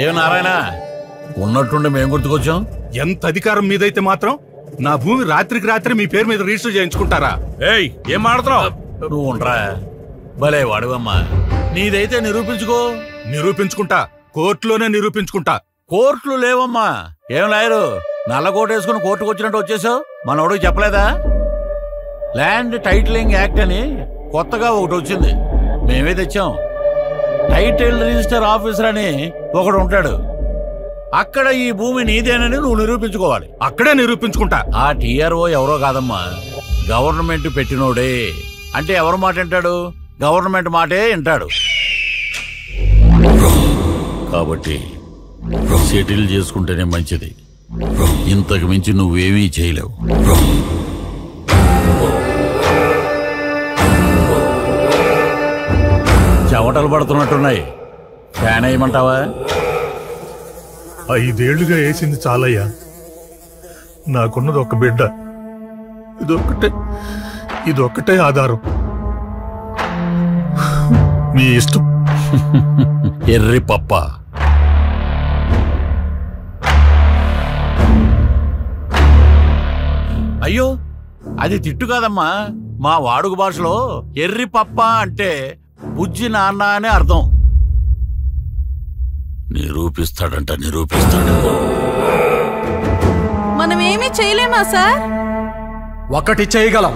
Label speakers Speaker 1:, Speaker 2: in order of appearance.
Speaker 1: ఏ నారాయణ, ఉన్నట్టుండి మేము గుర్తుకొచ్చాం.
Speaker 2: ఎంత అధికారం మీదైతే మాత్రం నా భూమి రాత్రికి రాత్రి మీ పేరు మీద రిజిస్టర్ చేయించుకుంటారా?
Speaker 1: ఏయ్, ఏం మాడుతున్నావు నువ్వు? ఉండరా, భలే వాడువమ్మా. నీదైతే నిరూపించుకో.
Speaker 2: నిరూపించుకుంటా, కోర్టులోనే నిరూపించుకుంటా.
Speaker 1: కోర్టులు లేవమ్మా. ఏం లాయరు, నల్ల కోట్ వేసుకుని కోర్టుకు వచ్చినట్టు వచ్చేసావు? మనోడికి చెప్పలేదా? ల్యాండ్ టైటిలింగ్ యాక్ట్ అని కొత్తగా ఒకటి వచ్చింది, మేమే తెచ్చాం. టైటిల్ రిజిస్టర్ ఆఫీసర్ అని ఒకడు ఉంటాడు. అక్కడ ఈ భూమి నీదేనని నువ్వు నిరూపించుకోవాలి.
Speaker 2: అక్కడే నిరూపించుకుంటా.
Speaker 1: ఆ టీఆర్ఓ ఎవరో కాదమ్మా, గవర్నమెంట్ పెట్టినోడే. అంటే ఎవరి మాట వింటాడు? గవర్నమెంట్ మాటే వింటాడు. కాబట్టి సెటిల్ చేసుకుంటేనే మంచిది. ఇంతకు మించి నువ్వేమీ చేయలేవు. చెమటలు పడుతున్నట్టున్నాయి, ఫ్యాన్ వేయమంటావా?
Speaker 3: 5 ఏళ్లుగా వేసింది చాలయ్యా. నాకున్నది ఒక బిడ్డ, ఇదొక్కటే ఆధారం. మీ ఇష్టం.
Speaker 1: ఎర్రి పప్ప. అయ్యో, అది తిట్టు కాదమ్మా. మా వాడుక భాషలో ఎర్రి పప్ప అంటే బుజ్జి నాన్న అనే అర్థం. నిరూపిస్తాడంట, నిరూపిస్తాడు.
Speaker 4: మనమేమీ చేయలేమా సార్?
Speaker 5: ఒక్కటి చేయగలం.